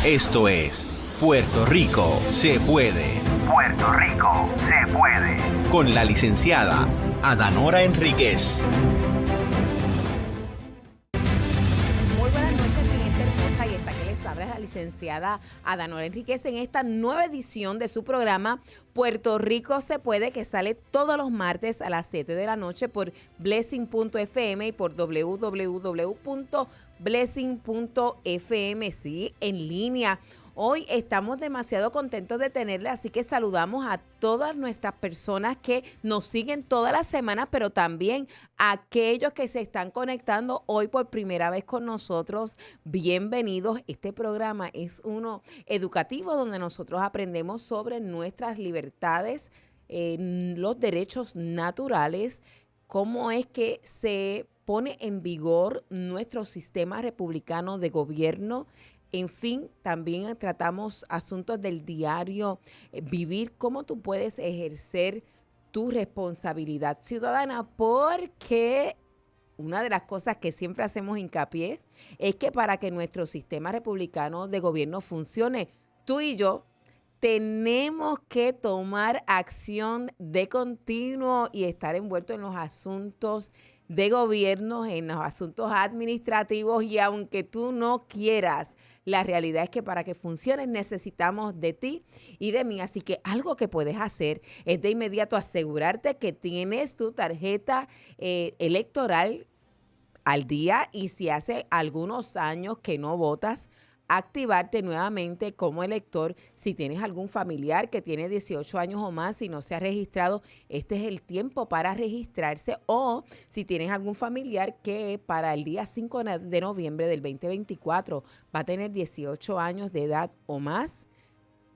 Esto es Puerto Rico se puede. Puerto Rico se puede. Con la licenciada Adanora Enríquez. Muy buenas noches, mi gente hermosa, y esta que les habla es la licenciada Adanora Enríquez en esta nueva edición de su programa Puerto Rico se puede, que sale todos los martes a las 7 de la noche por blessing.fm y por www.blessing.fm, sí, en línea. Hoy estamos demasiado contentos de tenerle, así que saludamos a todas nuestras personas que nos siguen todas las semanas, pero también a aquellos que se están conectando hoy por primera vez con nosotros. Bienvenidos. Este programa es uno educativo donde nosotros aprendemos sobre nuestras libertades, los derechos naturales, cómo es que se pone en vigor nuestro sistema republicano de gobierno. En fin, también tratamos asuntos del diario vivir, cómo tú puedes ejercer tu responsabilidad ciudadana, porque una de las cosas que siempre hacemos hincapié es que para que nuestro sistema republicano de gobierno funcione, tú y yo tenemos que tomar acción de continuo y estar envueltos en los asuntos de gobierno, en los asuntos administrativos, y aunque tú no quieras, la realidad es que para que funcione necesitamos de ti y de mí. Así que algo que puedes hacer es de inmediato asegurarte que tienes tu tarjeta electoral al día, y si hace algunos años que no votas, activarte nuevamente como elector. Si tienes algún familiar que tiene 18 años o más y no se ha registrado, este es el tiempo para registrarse. O si tienes algún familiar que para el día 5 de noviembre del 2024 va a tener 18 años de edad o más,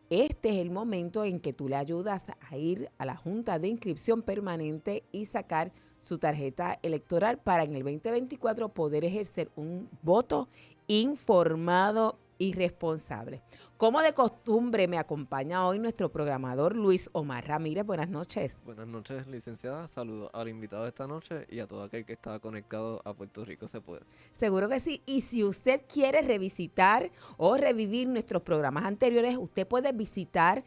este es el momento en que tú le ayudas a ir a la Junta de Inscripción Permanente y sacar su tarjeta electoral para en el 2024 poder ejercer un voto informado y responsable. Como de costumbre, me acompaña hoy nuestro programador Luis Omar Ramírez. Buenas noches. Buenas noches, licenciada. Saludos al invitado de esta noche y a todo aquel que está conectado a Puerto Rico se puede. Seguro que sí. Y si usted quiere revisitar o revivir nuestros programas anteriores, usted puede visitar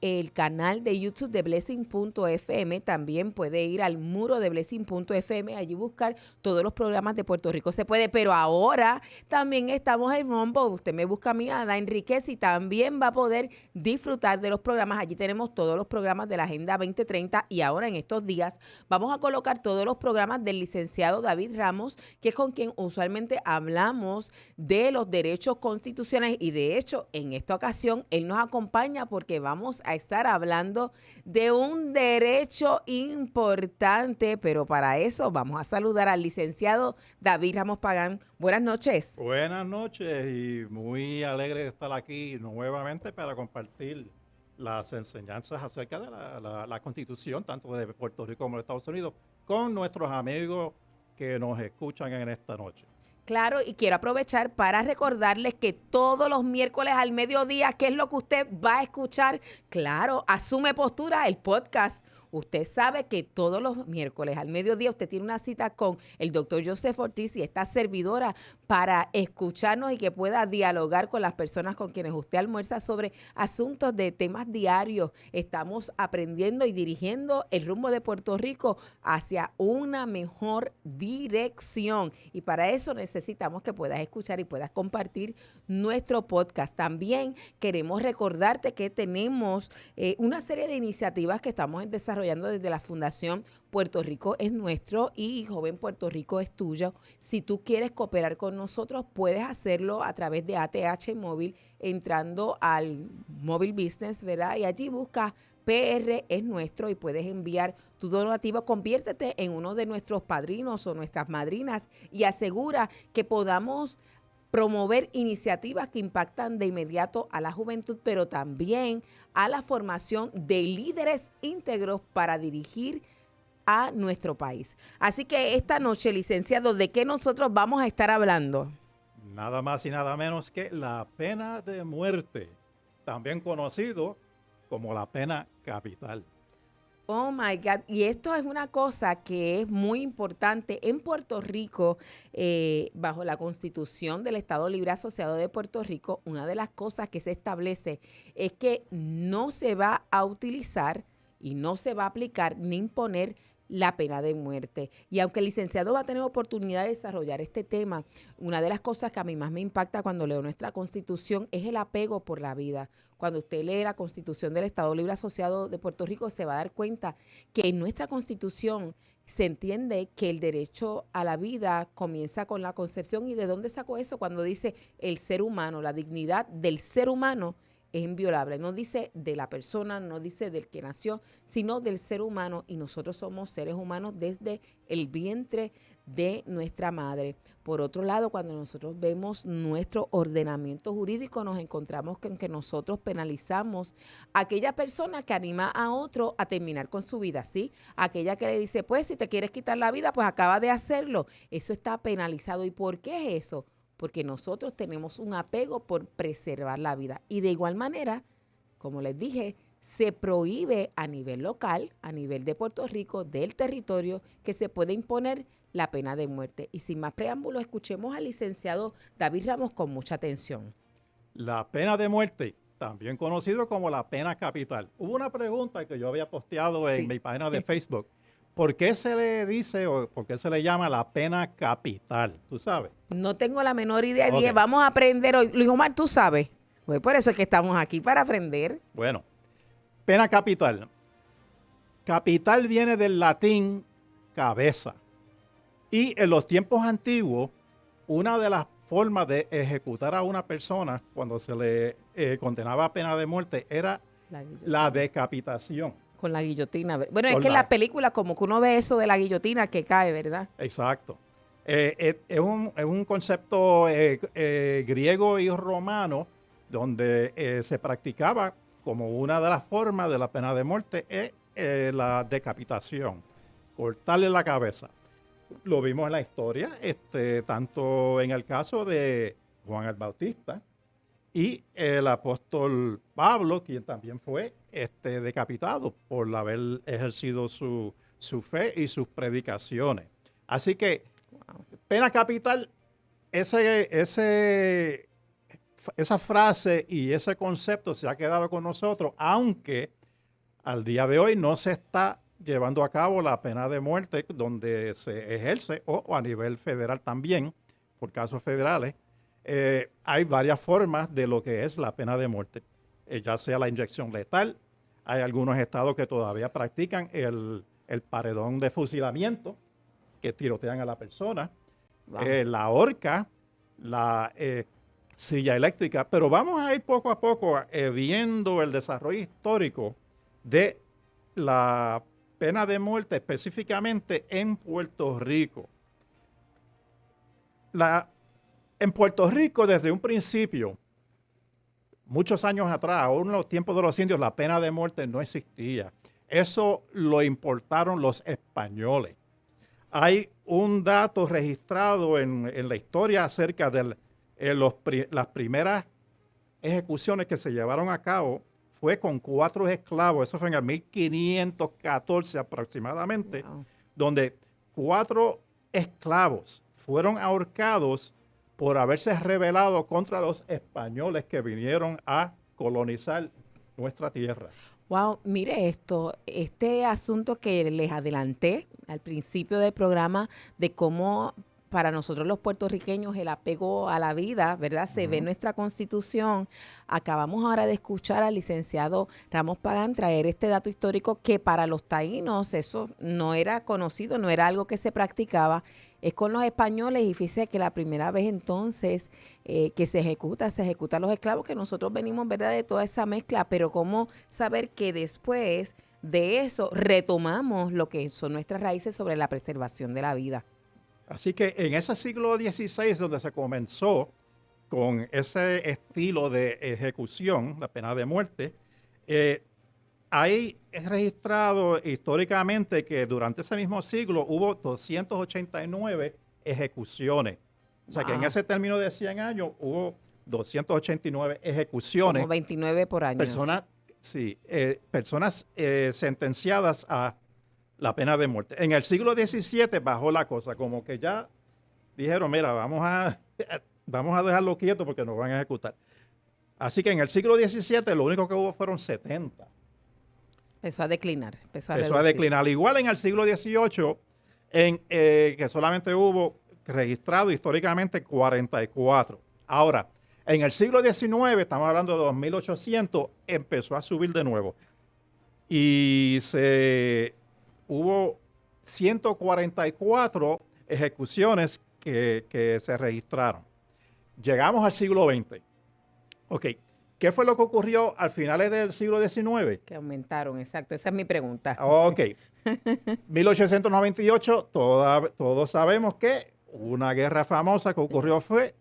el canal de YouTube de Blessing.fm. También puede ir al muro de Blessing.fm, allí buscar todos los programas de Puerto Rico se puede. Pero ahora también estamos en Rumble. Usted me busca a mí, Ada Enríquez, y también va a poder disfrutar de los programas. Allí tenemos todos los programas de la Agenda 2030, y ahora en estos días vamos a colocar todos los programas del licenciado David Ramos, que es con quien usualmente hablamos de los derechos constitucionales, y de hecho en esta ocasión él nos acompaña porque vamos a estar hablando de un derecho importante, pero para eso vamos a saludar al licenciado David Ramos Pagán. Buenas noches. Buenas noches, y muy alegre de estar aquí nuevamente para compartir las enseñanzas acerca de la Constitución, tanto de Puerto Rico como de Estados Unidos, con nuestros amigos que nos escuchan en esta noche. Claro, y quiero aprovechar para recordarles que todos los miércoles al mediodía, ¿qué es lo que usted va a escuchar? Claro, Asume Postura, el podcast. Usted sabe que todos los miércoles al mediodía usted tiene una cita con el doctor Joseph Ortiz y esta servidora para escucharnos y que pueda dialogar con las personas con quienes usted almuerza sobre asuntos de temas diarios. Estamos aprendiendo y dirigiendo el rumbo de Puerto Rico hacia una mejor dirección, y para eso necesitamos que puedas escuchar y puedas compartir nuestro podcast. También queremos recordarte que tenemos una serie de iniciativas que estamos desarrollando desde la Fundación Puerto Rico es Nuestro y Joven Puerto Rico es Tuyo. Si tú quieres cooperar con nosotros, puedes hacerlo a través de ATH Móvil, entrando al Móvil Business, ¿verdad? Y allí busca PR es Nuestro y puedes enviar tu donativo. Conviértete en uno de nuestros padrinos o nuestras madrinas y asegura que podamos promover iniciativas que impactan de inmediato a la juventud, pero también a la formación de líderes íntegros para dirigir a nuestro país. Así que esta noche, licenciado, ¿de qué nosotros vamos a estar hablando? Nada más y nada menos que la pena de muerte, también conocido como la pena capital. Oh my God. Y esto es una cosa que es muy importante. En Puerto Rico, bajo la Constitución del Estado Libre Asociado de Puerto Rico, una de las cosas que se establece es que no se va a utilizar y no se va a aplicar ni imponer la pena de muerte. Y aunque el licenciado va a tener oportunidad de desarrollar este tema, una de las cosas que a mí más me impacta cuando leo nuestra Constitución es el apego por la vida. Cuando usted lee la Constitución del Estado Libre Asociado de Puerto Rico, se va a dar cuenta que en nuestra Constitución se entiende que el derecho a la vida comienza con la concepción. ¿Y de dónde sacó eso? Cuando dice el ser humano, la dignidad del ser humano es inviolable. No dice de la persona, no dice del que nació, sino del ser humano. Y nosotros somos seres humanos desde el vientre de nuestra madre. Por otro lado, cuando nosotros vemos nuestro ordenamiento jurídico, nos encontramos con que nosotros penalizamos a aquella persona que anima a otro a terminar con su vida, ¿sí? Aquella que le dice, pues si te quieres quitar la vida, pues acaba de hacerlo. Eso está penalizado. ¿Y por qué es eso? Porque nosotros tenemos un apego por preservar la vida. Y de igual manera, como les dije, se prohíbe a nivel local, a nivel de Puerto Rico, del territorio, que se puede imponer la pena de muerte. Y sin más preámbulos, escuchemos al licenciado David Ramos con mucha atención. La pena de muerte, también conocido como la pena capital. Hubo una pregunta que yo había posteado en mi página de Facebook. ¿Por qué se le dice o por qué se le llama la pena capital? ¿Tú sabes? No tengo la menor idea. Ok. Dije, vamos a aprender hoy. Luis Omar, ¿tú sabes? Pues por eso es que estamos aquí, para aprender. Bueno, pena capital. Capital viene del latín cabeza. Y en los tiempos antiguos, una de las formas de ejecutar a una persona cuando se le condenaba a pena de muerte era la decapitación. Con la guillotina. Bueno, es Con que en la- las películas como que uno ve eso de la guillotina que cae, ¿verdad? Exacto. Es un concepto griego y romano donde se practicaba como una de las formas de la pena de muerte la decapitación, cortarle la cabeza. Lo vimos en la historia, tanto en el caso de Juan el Bautista y el apóstol Pablo, quien también fue decapitado por haber ejercido su fe y sus predicaciones. Así que pena capital, esa frase y ese concepto se ha quedado con nosotros, aunque al día de hoy no se está llevando a cabo la pena de muerte donde se ejerce o a nivel federal también, por casos federales. Hay varias formas de lo que es la pena de muerte, ya sea la inyección letal. Hay algunos estados que todavía practican el paredón de fusilamiento, que tirotean a la persona, Wow. la horca, la silla eléctrica, pero vamos a ir poco a poco viendo el desarrollo histórico de la pena de muerte específicamente en Puerto Rico. En Puerto Rico, desde un principio, muchos años atrás, aún en los tiempos de los indios, la pena de muerte no existía. Eso lo importaron los españoles. Hay un dato registrado en la historia acerca de las primeras ejecuciones que se llevaron a cabo. Fue con 4 esclavos, eso fue en el 1514 aproximadamente, Wow. donde 4 esclavos fueron ahorcados por haberse rebelado contra los españoles que vinieron a colonizar nuestra tierra. Wow, mire esto, este asunto que les adelanté al principio del programa de cómo para nosotros los puertorriqueños el apego a la vida, ¿verdad? Se ve en nuestra Constitución. Acabamos ahora de escuchar al licenciado Ramos Pagán traer este dato histórico que para los taínos eso no era conocido, no era algo que se practicaba. Es con los españoles y fíjese que la primera vez entonces que se ejecuta a los esclavos, que nosotros venimos, ¿verdad?, de toda esa mezcla, pero cómo saber que después de eso retomamos lo que son nuestras raíces sobre la preservación de la vida. Así que en ese siglo XVI, donde se comenzó con ese estilo de ejecución, la pena de muerte, hay registrado históricamente que durante ese mismo siglo hubo 289 ejecuciones. O sea que en Wow. ese término de 100 años hubo 289 ejecuciones. Como 29 por año. Personas Sí, personas sentenciadas a la pena de muerte. En el siglo XVII bajó la cosa, como que ya dijeron, mira, vamos a dejarlo quieto porque nos van a ejecutar. Así que en el siglo XVII lo único que hubo fueron 70. Empezó a declinar, Empezó a reducirse. declinar. Igual en el siglo XVIII, que solamente hubo registrado históricamente 44. Ahora, en el siglo XIX, estamos hablando de 2800, empezó a subir de nuevo. Y hubo 144 ejecuciones que se registraron. Llegamos al siglo XX. Ok, ¿qué fue lo que ocurrió al finales del siglo XIX? Que aumentaron, exacto. Esa es mi pregunta. Ok, 1898, todos sabemos que una guerra famosa que ocurrió fue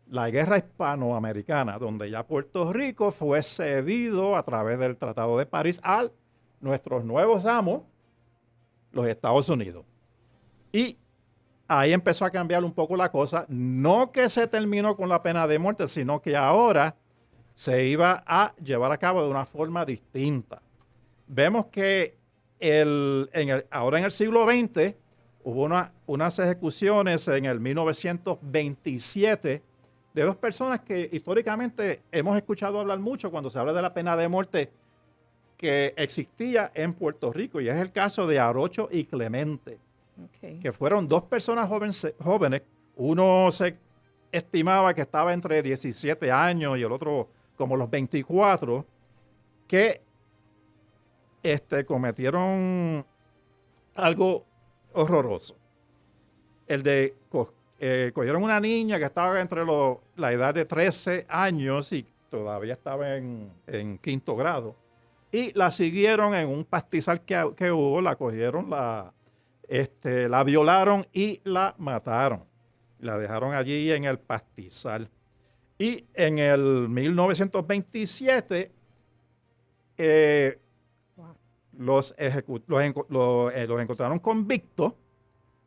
la guerra hispanoamericana, donde ya Puerto Rico fue cedido a través del Tratado de París a nuestros nuevos amos, los Estados Unidos. Y ahí empezó a cambiar un poco la cosa. No que se terminó con la pena de muerte, sino que ahora se iba a llevar a cabo de una forma distinta. Vemos que ahora en el siglo XX hubo unas ejecuciones en el 1927 de dos personas que históricamente hemos escuchado hablar mucho cuando se habla de la pena de muerte que existía en Puerto Rico, y es el caso de Arocho y Clemente, que fueron dos personas jóvenes. Uno se estimaba que estaba entre 17 años y el otro como los 24, que cometieron algo horroroso. Cogieron una niña que estaba entre la edad de 13 años y todavía estaba en quinto grado, y la siguieron en un pastizal que hubo, la cogieron, la violaron y la mataron. La dejaron allí en el pastizal. Y en el 1927 los encontraron convictos,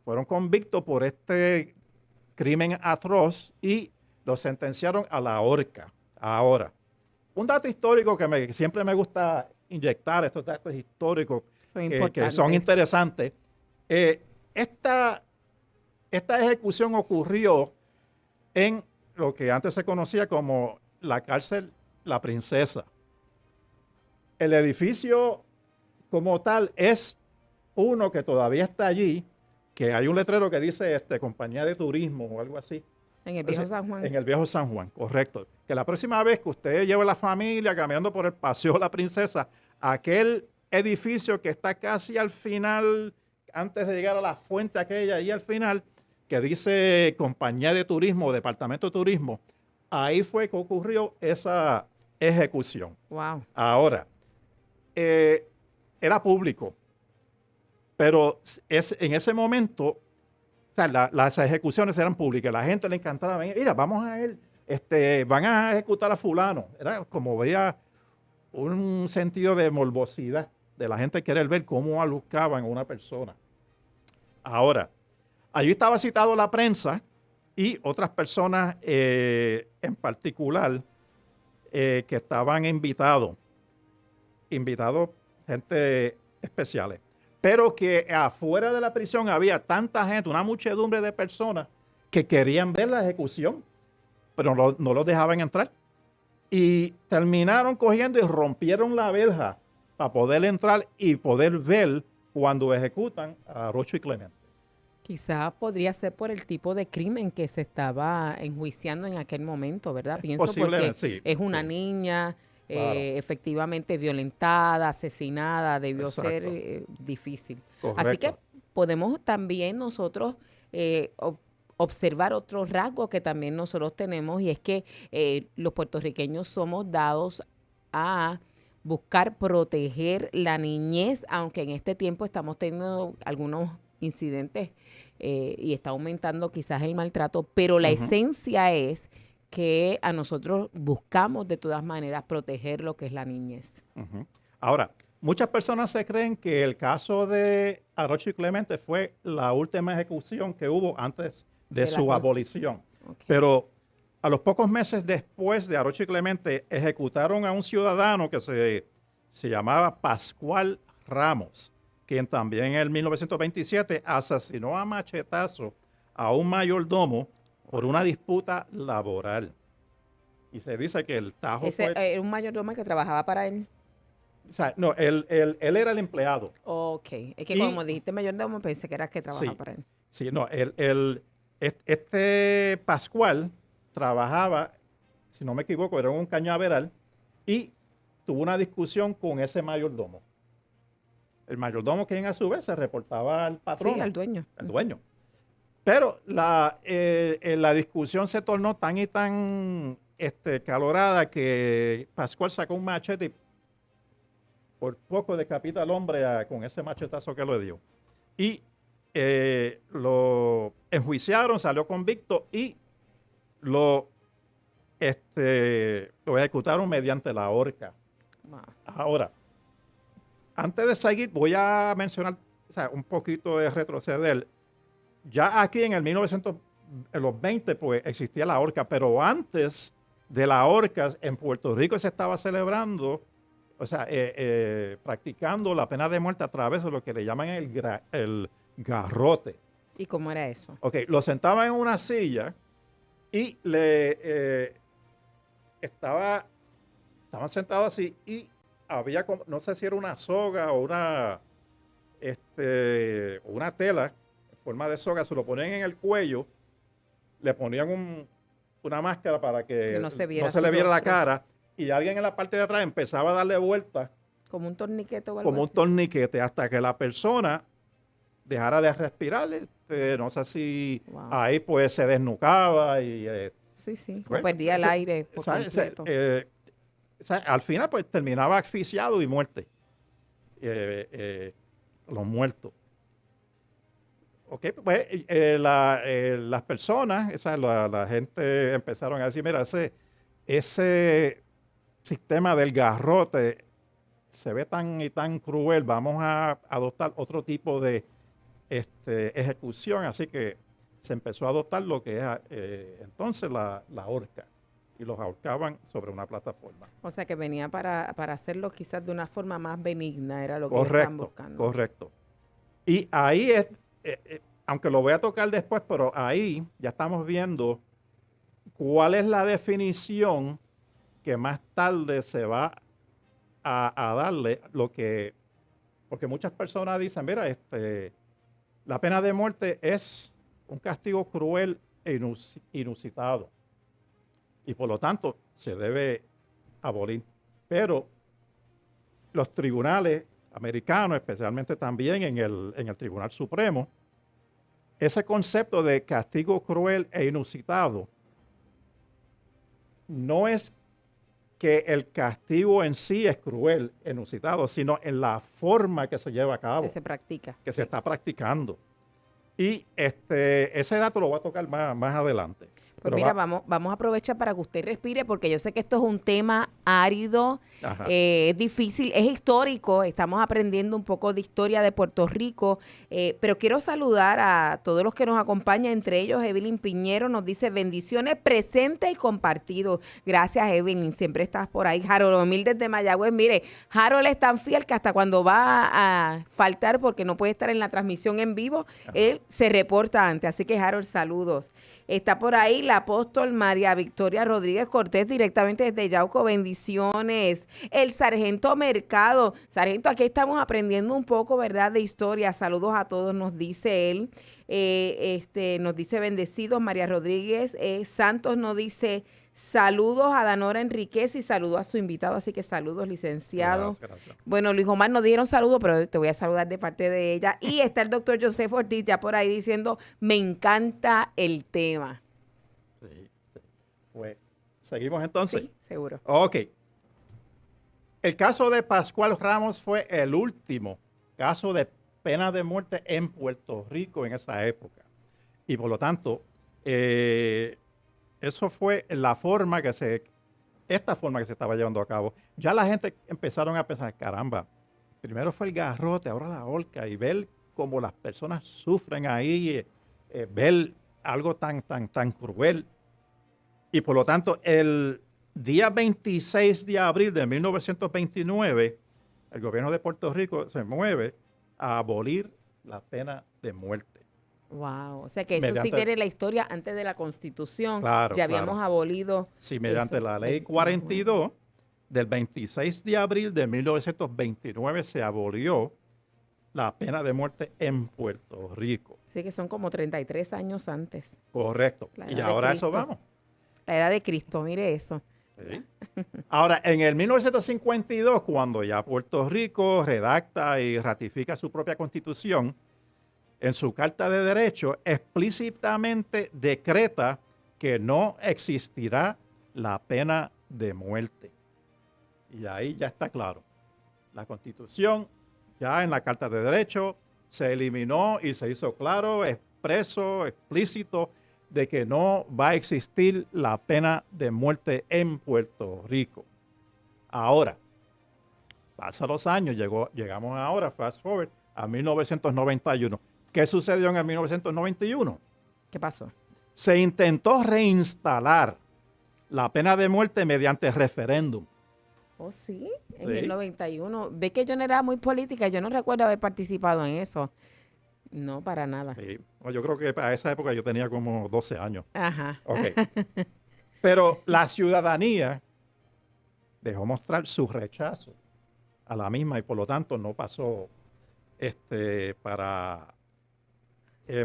fueron convictos por este crimen atroz y los sentenciaron a la horca. Ahora, un dato histórico que siempre me gusta inyectar, estos datos históricos que son interesantes. Esta ejecución ocurrió en lo que antes se conocía como la cárcel La Princesa. El edificio como tal es uno que todavía está allí, que hay un letrero que dice compañía de turismo o algo así. En el viejo San Juan. En el viejo San Juan, correcto. Que la próxima vez que usted lleve a la familia caminando por el Paseo La Princesa, aquel edificio que está casi al final, antes de llegar a la fuente aquella, ahí al final, que dice compañía de turismo, departamento de turismo, ahí fue que ocurrió esa ejecución. Wow. Ahora, era público, pero en ese momento, o sea, las ejecuciones eran públicas, la gente le encantaba, mira, vamos a ver, van a ejecutar a fulano. Era como veía un sentido de morbosidad de la gente querer ver cómo alucaban a una persona. Ahora, allí estaba citado la prensa y otras personas en particular que estaban invitados, gente especiales, pero que afuera de la prisión había tanta gente, una muchedumbre de personas que querían ver la ejecución, pero no los dejaban entrar. Y terminaron cogiendo y rompieron la verja para poder entrar y poder ver cuando ejecutan a Arocho y Clemente. Quizás podría ser por el tipo de crimen que se estaba enjuiciando en aquel momento, ¿verdad? Pienso porque sí, es una sí. niña Claro. Efectivamente violentada, asesinada, debió Exacto. ser difícil. Correcto. Así que podemos también nosotros observar otro rasgo que también nosotros tenemos, y es que los puertorriqueños somos dados a buscar proteger la niñez, aunque en este tiempo estamos teniendo algunos incidentes y está aumentando quizás el maltrato, pero la esencia es que a nosotros buscamos de todas maneras proteger lo que es la niñez. Ahora, muchas personas se creen que el caso de Arocho y Clemente fue la última ejecución que hubo antes de su abolición. Okay. Pero a los pocos meses después de Arocho y Clemente ejecutaron a un ciudadano que se se llamaba Pascual Ramos, quien también en el 1927 asesinó a machetazo a un mayordomo por una disputa laboral. Y se dice que el tajo Ese fue... era un mayordomo que trabajaba para él. O sea, no, él era el empleado. Ok. Es que Y- como dijiste mayordomo, pensé que era que trabajaba Sí. para él. Sí, no, este Pascual trabajaba, si no me equivoco, era en un cañaveral y tuvo una discusión con ese mayordomo. El mayordomo, quien a su vez se reportaba al patrón, Sí, al dueño. al dueño. Pero la discusión se tornó tan y tan calorada que Pascual sacó un machete y por poco decapita al hombre con ese machetazo que le dio. Y lo enjuiciaron, salió convicto y lo ejecutaron mediante la horca. Wow. Ahora, antes de seguir, voy a mencionar un poquito de retroceder. Ya aquí en el 1920, pues existía la horca, pero antes de la horca en Puerto Rico se estaba celebrando, practicando la pena de muerte a través de lo que le llaman el garrote. ¿Y cómo era eso? Ok, lo sentaban en una silla y estaban sentados así y había, no sé si era una soga o una tela en forma de soga, se lo ponían en el cuello, le ponían una máscara para que no se viera no se le su viera la rostro. cara y alguien en la parte de atrás empezaba a darle vueltas Como un torniquete o algo como un así. torniquete hasta que la persona dejara de respirar. No sé si Wow. ahí pues se desnucaba y Sí, sí. O bueno, perdía el aire por completo. al final pues terminaba asfixiado y muerte. Los muertos. Ok, pues las personas, la gente empezaron a decir, mira, ese sistema del garrote se ve tan y tan cruel, vamos a adoptar otro tipo de ejecución, así que se empezó a adoptar lo que es entonces la horca, y los ahorcaban sobre una plataforma. O sea que venía para hacerlo quizás de una forma más benigna, era lo que ellos estaban buscando. Correcto. Y ahí es, aunque lo voy a tocar después, pero ahí ya estamos viendo cuál es la definición que más tarde se va a darle porque muchas personas dicen, mira, la pena de muerte es un castigo cruel e inusitado y por lo tanto se debe abolir. Pero los tribunales americanos, especialmente también en el Tribunal Supremo, ese concepto de castigo cruel e inusitado no es que el castigo en sí es cruel, inusitado, sino en la forma que se lleva a cabo, Que se practica. que sí. se está practicando. Y ese dato lo voy a tocar más adelante. Pues Pero mira, vamos a aprovechar para que usted respire, porque yo sé que esto es un tema árido, Ajá. es difícil, es histórico, estamos aprendiendo un poco de historia de Puerto Rico, pero quiero saludar a todos los que nos acompañan, entre ellos Evelyn Piñero nos dice bendiciones, presente y compartido. Gracias, Evelyn, siempre estás por ahí. Harold Omil desde Mayagüez, mire, Harold es tan fiel que hasta cuando va a faltar porque no puede estar en la transmisión en vivo, él se reporta antes, así que Harold, saludos. Está por ahí la apóstol María Victoria Rodríguez Cortés, directamente desde Yauco, bendiciones. El sargento Mercado, sargento, aquí estamos aprendiendo un poco, ¿verdad?, de historia. Saludos a todos, nos dice él. Nos dice bendecidos. María Rodríguez Santos nos dice saludos a Danora Enríquez y saludos a su invitado, así que saludos, licenciado. Gracias. Bueno, Luis Omar nos dieron saludos, pero te voy a saludar de parte de ella. Y está el doctor Joseph Ortiz ya por ahí diciendo, me encanta el tema. Sí. Pues, ¿seguimos entonces? Sí, seguro. Ok. El caso de Pascual Ramos fue el último caso de pena de muerte en Puerto Rico en esa época. Y por lo tanto, eso fue esta forma que se estaba llevando a cabo. Ya la gente empezaron a pensar, caramba, primero fue el garrote, ahora la horca, y ver cómo las personas sufren ahí, ver algo tan cruel. Y por lo tanto, el día 26 de abril de 1929 el gobierno de Puerto Rico se mueve a abolir la pena de muerte. Wow, o sea que eso sí Mediante- tiene la historia antes de la Constitución. Claro, Ya habíamos claro. abolido Sí, mediante eso. la ley 21. 42 del 26 de abril de 1929 se abolió la pena de muerte en Puerto Rico. Sí, que son como 33 años antes. Correcto. La Y edad de ahora a eso Cristo. vamos. La edad de Cristo, mire eso. Sí. Ahora, en el 1952, cuando ya Puerto Rico redacta y ratifica su propia constitución, en su Carta de Derechos explícitamente decreta que no existirá la pena de muerte. Y ahí ya está claro. La Constitución, ya en la Carta de Derechos, se eliminó y se hizo claro, expreso, explícito, de que no va a existir la pena de muerte en Puerto Rico. Ahora, pasan los años, llegamos ahora, fast forward, a 1991. ¿Qué sucedió en el 1991? ¿Qué pasó? Se intentó reinstalar la pena de muerte mediante referéndum. Oh, sí, en Sí. el 91. Ve que yo no era muy política, yo no recuerdo haber participado en eso. No, para nada. Sí. Yo creo que para esa época yo tenía como 12 años. Ajá. Ok. Pero la ciudadanía dejó mostrar su rechazo a la misma y por lo tanto no pasó para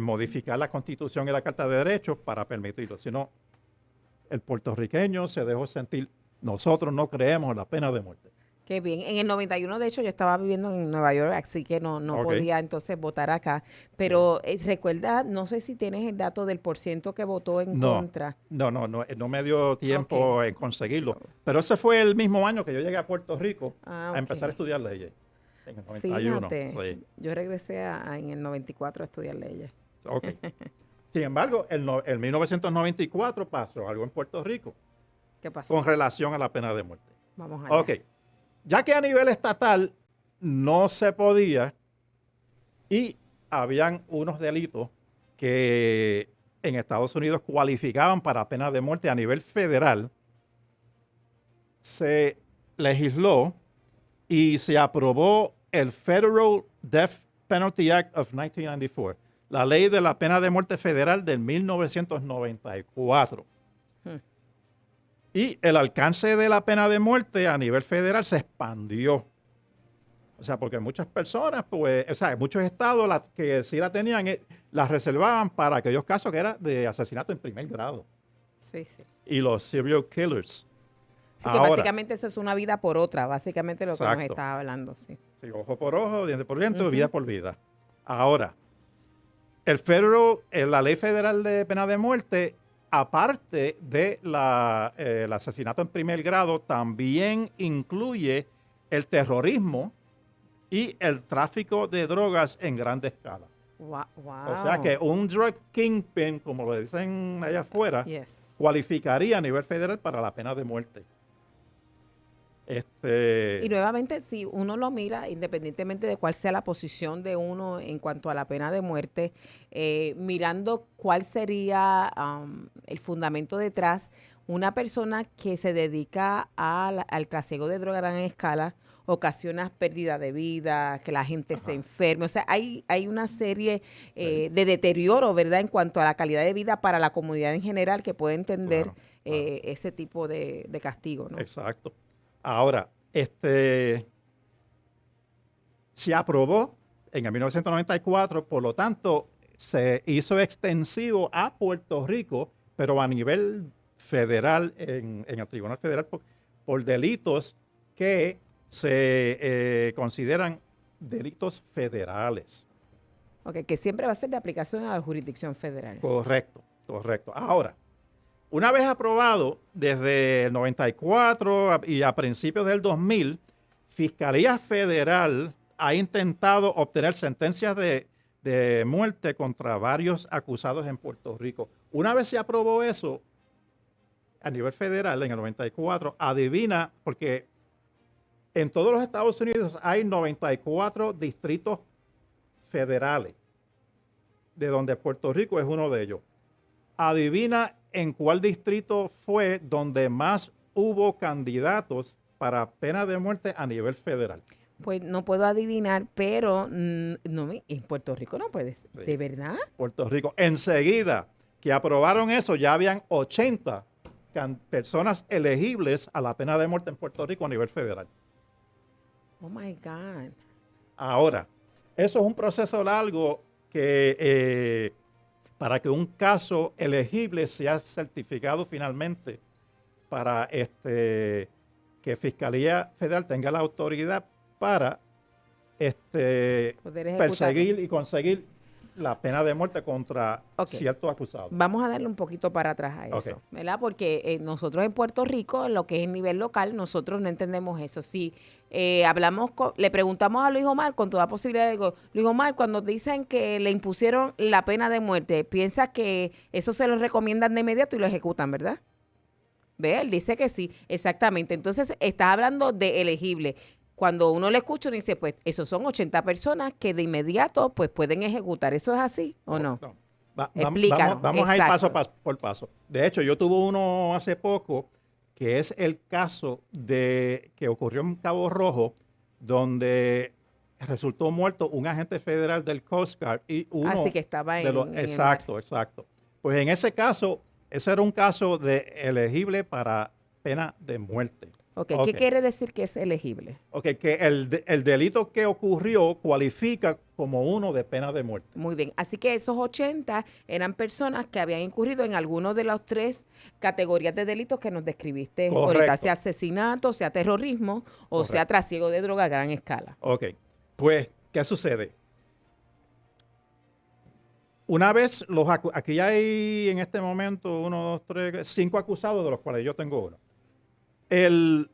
modificar la Constitución y la Carta de Derechos para permitirlo, sino el puertorriqueño se dejó sentir, nosotros no creemos en la pena de muerte. Qué bien. En el 91, de hecho, yo estaba viviendo en Nueva York, así que no Ok. podía entonces votar acá. Pero recuerda, no sé si tienes el dato del % que votó en contra. No me dio tiempo en conseguirlo. Pero ese fue el mismo año que yo llegué a Puerto Rico Ah, a empezar a ok. estudiar leyes. En el 91. Fíjate, Sí. yo regresé en el 94 a estudiar leyes. Ok. Sin embargo, en 1994 pasó algo en Puerto Rico ¿Qué pasó? con relación a la pena de muerte. Vamos allá. Ok. Ya que a nivel estatal no se podía y habían unos delitos que en Estados Unidos cualificaban para pena de muerte a nivel federal, se legisló y se aprobó el Federal Death Penalty Act of 1994, la ley de la pena de muerte federal del 1994. Y el alcance de la pena de muerte a nivel federal se expandió. O sea, porque muchas personas, pues, o sea, muchos estados que sí la tenían, las reservaban para aquellos casos que eran de asesinato en primer grado. Sí, sí. Y los serial killers. Así que Ahora, básicamente eso es una vida por otra, básicamente lo que nos Exacto. estaba hablando, sí. sí, ojo por ojo, diente por diente, Ujú. vida por vida. Ahora, la ley federal de pena de muerte, aparte de el asesinato en primer grado, también incluye el terrorismo y el tráfico de drogas en grande escala. Wow. O sea que un drug kingpin, como lo dicen allá afuera, Yes. cualificaría a nivel federal para la pena de muerte. Y nuevamente, si uno lo mira, independientemente de cuál sea la posición de uno en cuanto a la pena de muerte, mirando cuál sería el fundamento detrás, una persona que se dedica al trasiego de droga a gran escala ocasiona pérdida de vida, que la gente se enferme. O sea, hay una serie de deterioro, ¿verdad?, en cuanto a la calidad de vida para la comunidad en general que puede entender Claro, claro. ese tipo de castigo, ¿no? Exacto. Ahora, se aprobó en el 1994, por lo tanto, se hizo extensivo a Puerto Rico, pero a nivel federal, en el Tribunal Federal, por delitos que se consideran delitos federales. Ok, que siempre va a ser de aplicación a la jurisdicción federal. Correcto, correcto. Ahora, una vez aprobado desde el 94 y a principios del 2000, Fiscalía Federal ha intentado obtener sentencias de muerte contra varios acusados en Puerto Rico. Una vez se aprobó eso a nivel federal en el 94, adivina, porque en todos los Estados Unidos hay 94 distritos federales, de donde Puerto Rico es uno de ellos. Adivina en cuál distrito fue donde más hubo candidatos para pena de muerte a nivel federal. Pues no puedo adivinar, pero en Puerto Rico no puedes. Sí. ¿De verdad? Puerto Rico. Enseguida que aprobaron eso, ya habían 80 personas elegibles a la pena de muerte en Puerto Rico a nivel federal. Oh my God. Ahora, eso es un proceso largo que para que un caso elegible sea certificado finalmente para que Fiscalía Federal tenga la autoridad para Poder ejecutarlo. perseguir y conseguir la pena de muerte contra Ok. ciertos acusados. Vamos a darle un poquito para atrás a eso, Ok. ¿verdad? Porque nosotros en Puerto Rico, en lo que es el nivel local, nosotros no entendemos eso. Si le preguntamos a Luis Omar, con toda posibilidad, digo, Luis Omar, cuando dicen que le impusieron la pena de muerte, ¿piensas que eso se lo recomiendan de inmediato y lo ejecutan, verdad? ¿Ve? Él dice que sí, exactamente. Entonces, estás hablando de elegible. Cuando uno le escucha, uno dice, pues, esos son 80 personas que de inmediato, pues, pueden ejecutar. ¿Eso es así o no? Explícanos, Vamos a ir exacto. por paso. De hecho, yo tuve uno hace poco que es el caso que ocurrió en Cabo Rojo, donde resultó muerto un agente federal del Coast Guard y uno Así que estaba de los, en el exacto. Pues en ese caso, ese era un caso de elegible para pena de muerte. Ok, ¿qué quiere decir que es elegible? Ok, que el delito que ocurrió cualifica como uno de pena de muerte. Muy bien, así que esos 80 eran personas que habían incurrido en alguno de las 3 categorías de delitos que nos describiste ahorita, Correcto. sea asesinato, sea terrorismo o Correcto. sea trasiego de droga a gran escala. Ok, pues, ¿qué sucede? Una vez aquí hay en este momento 1, 2, 3, 5 acusados, de los cuales yo tengo uno. El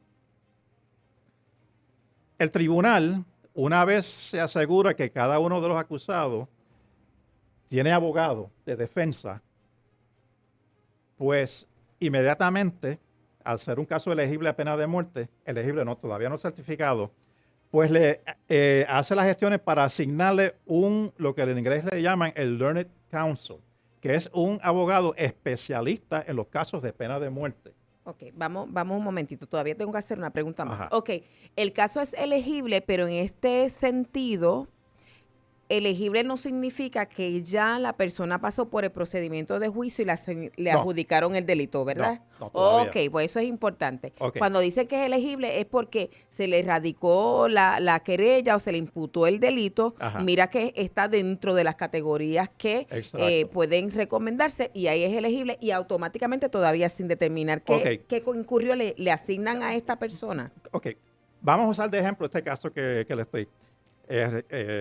tribunal, una vez se asegura que cada uno de los acusados tiene abogado de defensa, pues inmediatamente, al ser un caso elegible a pena de muerte, elegible no, todavía no certificado, pues le hace las gestiones para asignarle lo que en inglés le llaman el Learned Counsel, que es un abogado especialista en los casos de pena de muerte. Ok, vamos un momentito, todavía tengo que hacer una pregunta más. Ajá. Ok, el caso es elegible, pero en este sentido, elegible no significa que ya la persona pasó por el procedimiento de juicio y le No. adjudicaron el delito, ¿verdad? No, todavía. Ok, pues eso es importante. Ok. Cuando dice que es elegible es porque se le radicó la querella o se le imputó el delito. Ajá. Mira que está dentro de las categorías que Exacto. pueden recomendarse y ahí es elegible y automáticamente todavía sin determinar qué incurrió le asignan a esta persona. Ok, vamos a usar de ejemplo este caso que le estoy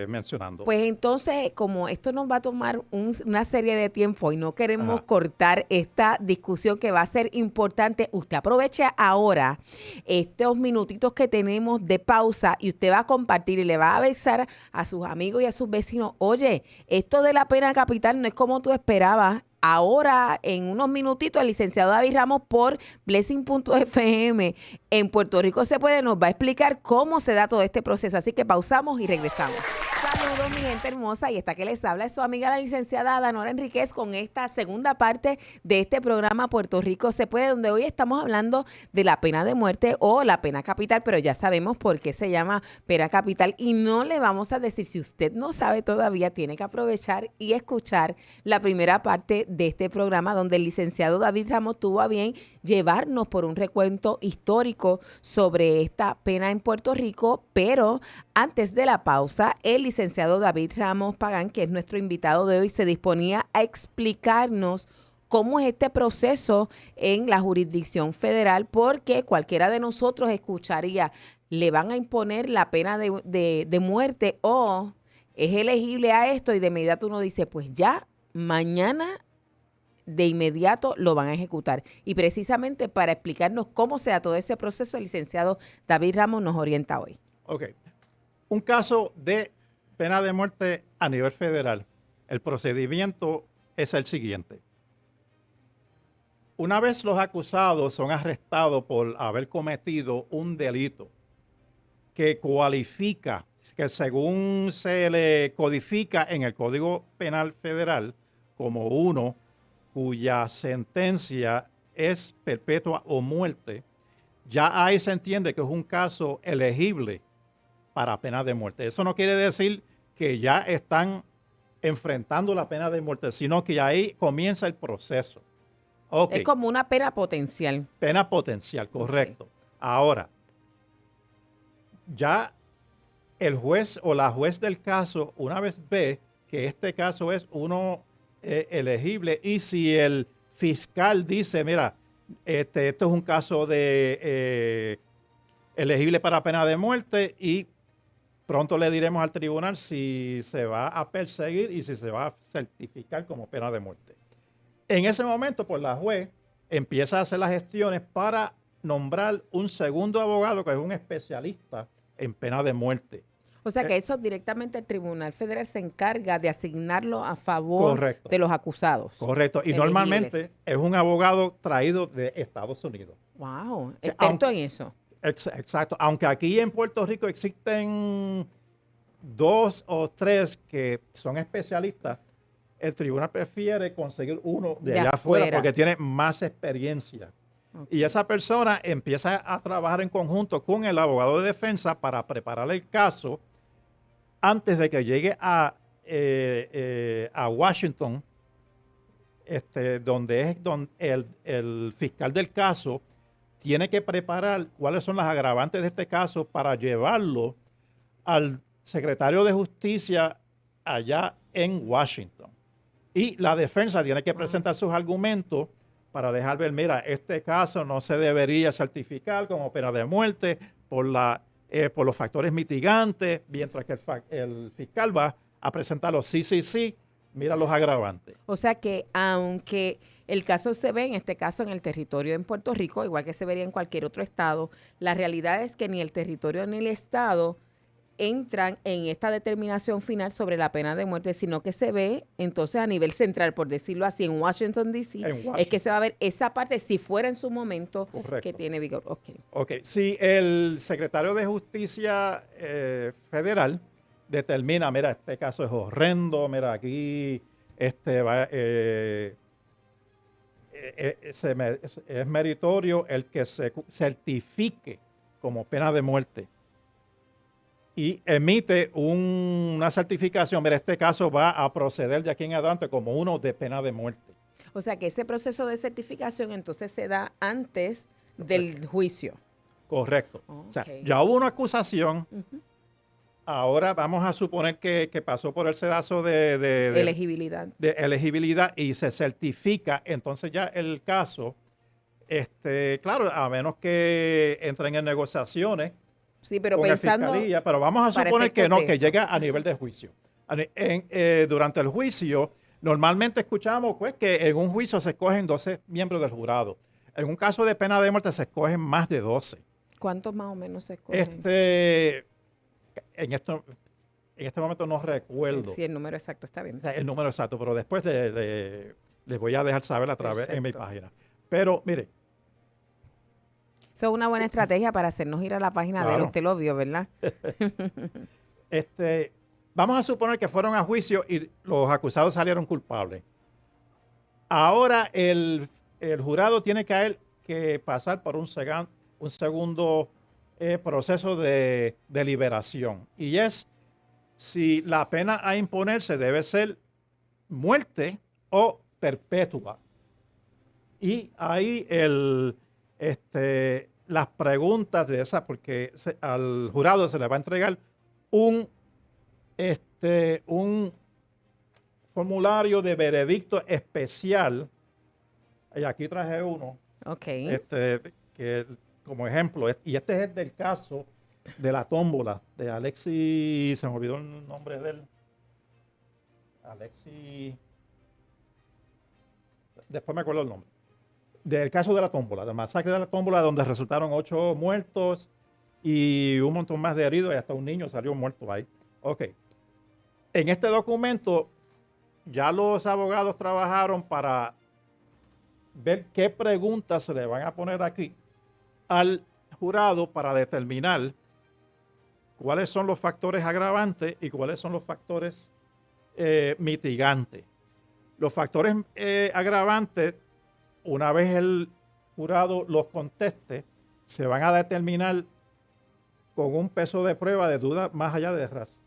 mencionando. Pues entonces, como esto nos va a tomar una serie de tiempo y no queremos Ajá. cortar esta discusión que va a ser importante, usted aproveche ahora estos minutitos que tenemos de pausa y usted va a compartir y le va a avisar a sus amigos y a sus vecinos, oye, esto de la pena capital no es como tú esperabas. Ahora, en unos minutitos, el licenciado David Ramos por Blessing.fm en Puerto Rico se puede, nos va a explicar cómo se da todo este proceso. Así que pausamos y regresamos. Saludos, mi gente hermosa, y esta que les habla es su amiga la licenciada Danora Enríquez con esta segunda parte de este programa Puerto Rico se puede, donde hoy estamos hablando de la pena de muerte o la pena capital, pero ya sabemos por qué se llama pena capital y no le vamos a decir, si usted no sabe todavía, tiene que aprovechar y escuchar la primera parte de este programa donde el licenciado David Ramos tuvo a bien llevarnos por un recuento histórico sobre esta pena en Puerto Rico, pero antes de la pausa, el licenciado David Ramos Pagán, que es nuestro invitado de hoy, se disponía a explicarnos cómo es este proceso en la jurisdicción federal, porque cualquiera de nosotros escucharía, le van a imponer la pena de muerte o es elegible a esto y de inmediato uno dice, pues ya, mañana de inmediato lo van a ejecutar. Y precisamente para explicarnos cómo se da todo ese proceso, el licenciado David Ramos nos orienta hoy. Ok. Un caso de pena de muerte a nivel federal. El procedimiento es el siguiente. Una vez los acusados son arrestados por haber cometido un delito que cualifica, que según se le codifica en el Código Penal Federal como uno cuya sentencia es perpetua o muerte, ya ahí se entiende que es un caso elegible para pena de muerte. Eso no quiere decir que ya están enfrentando la pena de muerte, sino que ahí comienza el proceso. Okay. Es como una pena potencial. Pena potencial, correcto. Okay. Ahora, ya el juez o la juez del caso, una vez ve que este caso es uno elegible y si el fiscal dice, mira, esto es un caso de elegible para pena de muerte y pronto le diremos al tribunal si se va a perseguir y si se va a certificar como pena de muerte. En ese momento, pues la juez empieza a hacer las gestiones para nombrar un segundo abogado que es un especialista en pena de muerte. O sea que eso directamente el Tribunal Federal se encarga de asignarlo a favor de los acusados. Correcto. Y normalmente es un abogado traído de Estados Unidos. Wow, experto en eso. Exacto. Aunque aquí en Puerto Rico existen 2 o 3 que son especialistas, el tribunal prefiere conseguir uno de allá afuera porque tiene más experiencia. Okay. Y esa persona empieza a trabajar en conjunto con el abogado de defensa para preparar el caso antes de que llegue a Washington, donde el fiscal del caso tiene que preparar cuáles son las agravantes de este caso para llevarlo al secretario de Justicia allá en Washington. Y la defensa tiene que presentar sus argumentos para dejar ver, mira, este caso no se debería certificar como pena de muerte por los factores mitigantes, mientras que el fiscal va a presentar los sí, mira los agravantes. O sea que aunque el caso se ve, en este caso, en el territorio en Puerto Rico, igual que se vería en cualquier otro estado, la realidad es que ni el territorio ni el estado entran en esta determinación final sobre la pena de muerte, sino que se ve entonces a nivel central, por decirlo así, en Washington, D.C., es que se va a ver esa parte, si fuera en su momento, correcto, que tiene vigor. Ok, si el secretario de Justicia federal determina, mira, este caso es horrendo, mira, aquí es meritorio el que se certifique como pena de muerte y emite una certificación, mira, este caso va a proceder de aquí en adelante como uno de pena de muerte. O sea que ese proceso de certificación entonces se da antes del juicio. Correcto. Okay. O sea, ya hubo una acusación, ahora vamos a suponer que pasó por el sedazo de elegibilidad. De elegibilidad y se certifica, entonces ya el caso, claro, a menos que entren en negociaciones, sí, pero pensando, pero vamos a suponer que no, que llega a nivel de juicio. Durante el juicio, normalmente escuchamos pues, que en un juicio se escogen 12 miembros del jurado. En un caso de pena de muerte se escogen más de 12. ¿Cuántos más o menos se escogen? En este momento no recuerdo. Sí, el número exacto está bien. O sea, el número exacto, pero después les voy a dejar saber a través en mi página. Pero mire. Eso es una buena estrategia para hacernos ir a la página de él. Usted lo vio, ¿verdad? Vamos a suponer que fueron a juicio y los acusados salieron culpables. Ahora el jurado tiene que pasar por un segundo proceso de deliberación. Y es si la pena a imponerse debe ser muerte o perpetua. Y ahí las preguntas de esa, porque al jurado se le va a entregar un formulario de veredicto especial. Y aquí traje uno. Ok. Que como ejemplo, y este es del caso de la tómbola de Alexis, se me olvidó el nombre de él. Alexis, después me acuerdo el nombre. Del caso de la tómbola, la masacre de la tómbola, donde resultaron 8 muertos y un montón más de heridos, y hasta un niño salió muerto ahí. Ok. En este documento, ya los abogados trabajaron para ver qué preguntas se le van a poner aquí al jurado para determinar cuáles son los factores agravantes y cuáles son los factores mitigantes. Los factores agravantes, una vez el jurado los conteste, se van a determinar con un peso de prueba de duda más allá de, más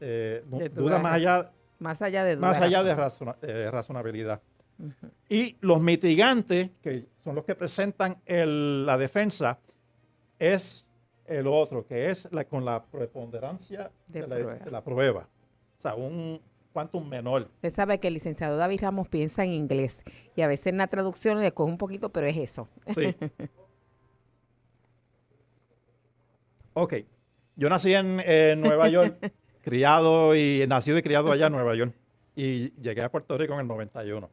allá de duda más allá de razonable. razonabilidad. Ujú. Y los mitigantes, que son los que presentan la defensa, es el otro, que es con la preponderancia De de la prueba. O sea, un quantum menor. Usted sabe que el licenciado David Ramos piensa en inglés y a veces en la traducción le coge un poquito, pero es eso. Sí. Ok. Yo nací en Nueva York, nacido y criado allá en Nueva York. Y llegué a Puerto Rico en el 91.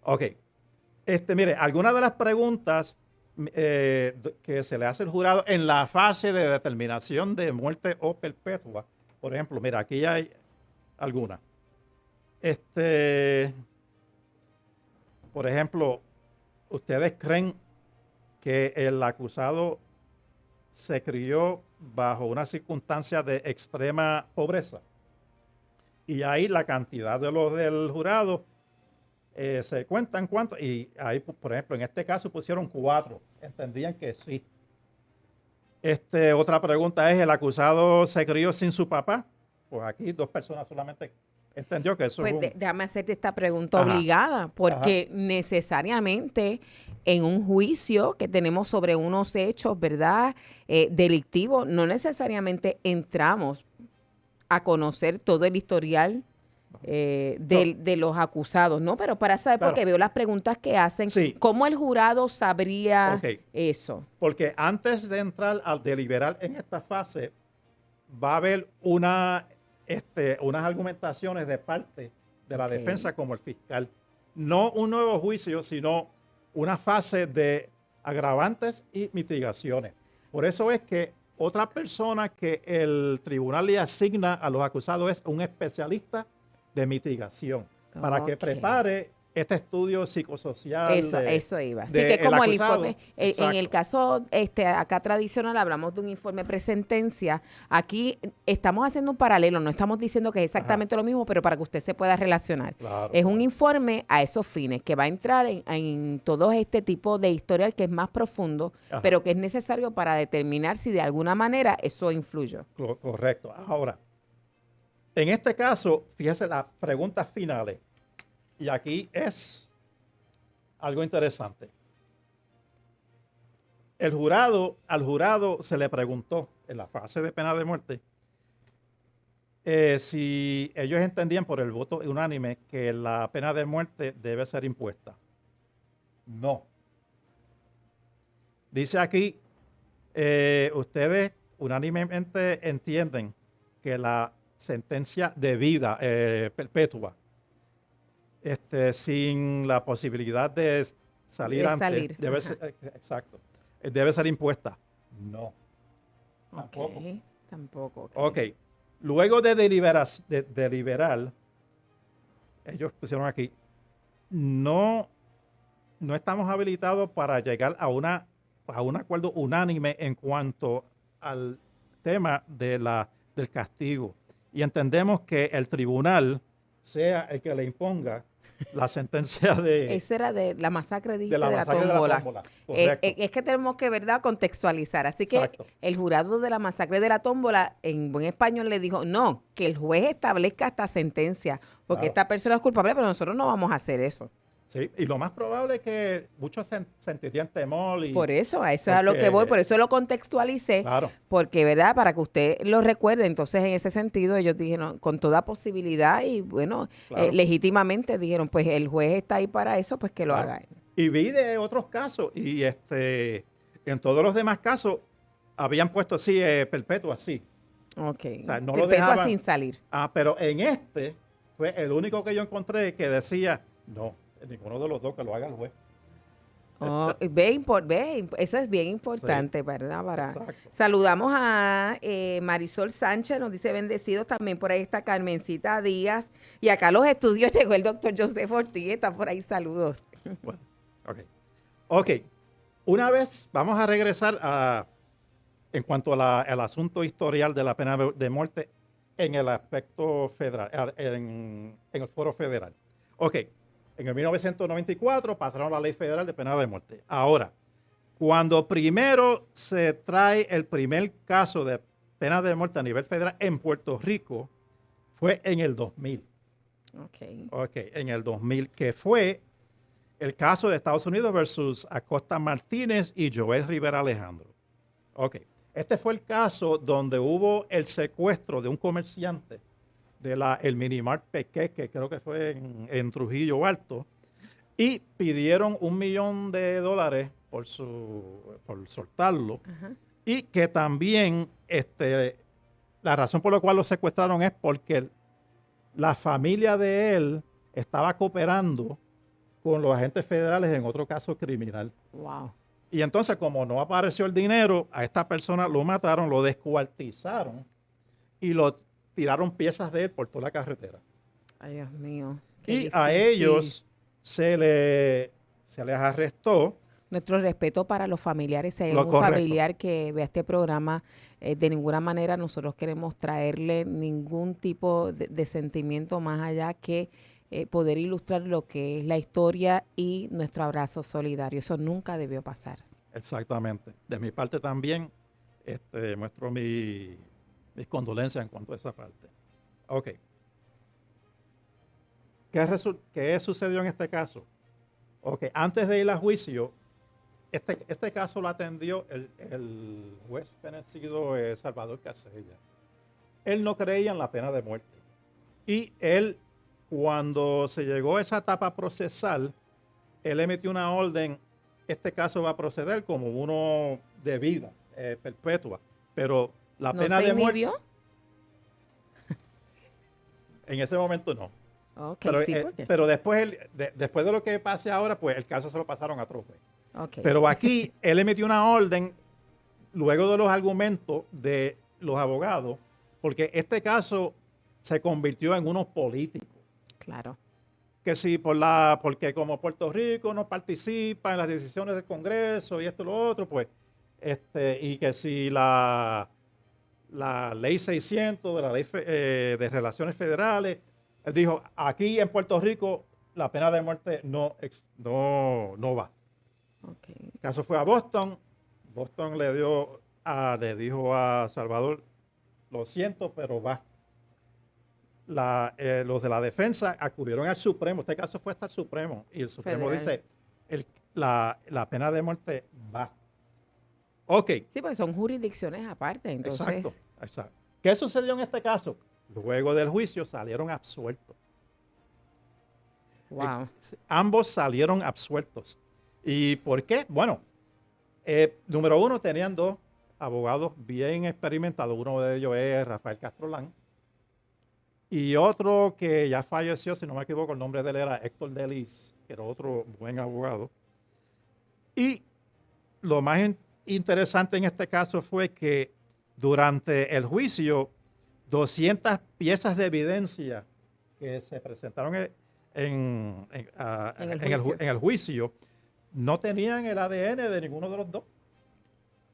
Ok. Mire, algunas de las preguntas que se le hace al jurado en la fase de determinación de muerte o perpetua. Por ejemplo, mira, aquí hay algunas. Por ejemplo, ¿ustedes creen que el acusado se crió bajo una circunstancia de extrema pobreza? Y ahí la cantidad de los del jurado se cuentan cuántos. Y ahí, por ejemplo, en este caso pusieron 4. Entendían que sí. Otra pregunta es, ¿el acusado se crió sin su papá? Pues aquí 2 personas solamente entendió que eso Pues es déjame hacerte esta pregunta Ajá. obligada, porque necesariamente en un juicio que tenemos sobre unos hechos, ¿verdad? Delictivos, no necesariamente entramos a conocer todo el historial de los acusados, ¿no? Pero para saber, Claro. porque veo las preguntas que hacen, Sí. ¿cómo el jurado sabría Ok. eso? Porque antes de entrar al deliberar en esta fase, va a haber unas argumentaciones de parte de la Ok. defensa como el fiscal. No un nuevo juicio, sino una fase de agravantes y mitigaciones. Por eso es que otra persona que el tribunal le asigna a los acusados es un especialista de mitigación para que Ok. prepare este estudio psicosocial. Eso iba. Así de que como el acusado. informe, en el caso acá tradicional hablamos de un informe presentencia, aquí estamos haciendo un paralelo, no estamos diciendo que es exactamente lo mismo, pero para que usted se pueda relacionar. Claro, Es un claro. informe a esos fines, que va a entrar en todo este tipo de historial que es más profundo, Ajá. pero que es necesario para determinar si de alguna manera eso influyó. Correcto. Ahora, en este caso, fíjese las preguntas finales. Y aquí es algo interesante. Al jurado se le preguntó en la fase de pena de muerte si ellos entendían por el voto unánime que la pena de muerte debe ser impuesta. No. Dice aquí, ustedes unánimemente entienden que la sentencia de vida perpetua, sin la posibilidad de salir De antes, salir, debe ajá. ser, exacto, debe ser impuesta. No. Tampoco. Ok, tampoco. Ok. Luego de deliberar, ellos pusieron aquí, no estamos habilitados para llegar a un acuerdo unánime en cuanto al tema del castigo. Y entendemos que el tribunal sea el que le imponga la sentencia de Esa era de la masacre, dijiste, de la masacre de la tómbola. tómbola. Correcto. Es que tenemos que, ¿verdad?, contextualizar. Así que Exacto. el jurado de la masacre de la tómbola, en buen español, le dijo, no, que el juez establezca esta sentencia, porque Claro. esta persona es culpable, pero nosotros no vamos a hacer eso. Sí, y lo más probable es que muchos sentirían temor. Por eso, a eso es a lo que voy, por eso lo contextualicé, Claro. porque, ¿verdad?, para que usted lo recuerde. Entonces, en ese sentido, ellos dijeron, con toda posibilidad y, bueno, Claro. legítimamente dijeron, pues el juez está ahí para eso, pues que lo Claro. haga él. Y vi de otros casos, y en todos los demás casos habían puesto así, perpetua, así. Ok. sea, no lo Perpetua dejaban. sin salir. Pero en fue el único que yo encontré que decía, no, ninguno de los dos, que lo haga el juez. Oh, eso es bien importante, ¿verdad? Exacto. Saludamos a Marisol Sánchez, nos dice bendecidos, también por ahí está Carmencita Díaz, y acá a los estudios llegó el doctor Joseph Ortiz, está por ahí, saludos. Bueno, ok. Una vez, vamos a regresar en cuanto al asunto historial de la pena de muerte en el aspecto federal, en el foro federal. Ok. En el 1994 pasaron la ley federal de pena de muerte. Ahora, cuando primero se trae el primer caso de pena de muerte a nivel federal en Puerto Rico fue en el 2000. Ok, en el 2000, que fue el caso de Estados Unidos versus Acosta Martínez y Joel Rivera Alejandro. Ok, este fue el caso donde hubo el secuestro de un comerciante de el Minimart Pequeque, creo que fue en Trujillo Alto, y pidieron $1 millón por soltarlo. Ajá. Y que también la razón por la cual lo secuestraron es porque la familia de él estaba cooperando con los agentes federales en otro caso criminal. Wow. Y entonces, como no apareció el dinero, a esta persona lo mataron, lo descuartizaron y lo tiraron piezas de él por toda la carretera. Ay, Dios mío. Y a ellos se les arrestó. Nuestro respeto para los familiares. Si hay Lo algún correcto. familiar que vea este programa, de ninguna manera nosotros queremos traerle ningún tipo de sentimiento más allá que poder ilustrar lo que es la historia y nuestro abrazo solidario. Eso nunca debió pasar. Exactamente. De mi parte también muestro mis condolencias en cuanto a esa parte. Ok. ¿Qué sucedió en este caso? Ok, antes de ir a juicio, este caso lo atendió el juez fenecido Salvador Casella. Él no creía en la pena de muerte. Y él, cuando se llegó a esa etapa procesal, él emitió una orden, este caso va a proceder como uno de vida perpetua, pero la ¿No pena se de muerte, inhibió? en ese momento no. Ok, Pero, sí, ¿por qué? pero después de lo que pase ahora, pues el caso se lo pasaron a otro juez. Ok. Pero aquí él emitió una orden luego de los argumentos de los abogados, porque este caso se convirtió en uno político. Claro. Que si porque como Puerto Rico no participa en las decisiones del Congreso y esto y lo otro, pues, y que si la ley 600 de la ley de relaciones federales, él dijo, aquí en Puerto Rico la pena de muerte no va. Okay. El caso fue a Boston. Boston le dijo a Salvador, lo siento, pero va. Los de la defensa acudieron al Supremo. Este caso fue hasta el Supremo. Y el Supremo Federal. dice, la pena de muerte va. Ok. Sí, porque son jurisdicciones aparte, entonces. Exacto. ¿Qué sucedió en este caso? Luego del juicio salieron absueltos. Wow. Ambos salieron absueltos. ¿Y por qué? Bueno, número uno, tenían dos abogados bien experimentados. Uno de ellos es Rafael Castrolán. Y otro que ya falleció, si no me equivoco, el nombre de él era Héctor Delis, que era otro buen abogado. Y lo más interesante en este caso fue que durante el juicio, 200 piezas de evidencia que se presentaron en el juicio no tenían el ADN de ninguno de los dos.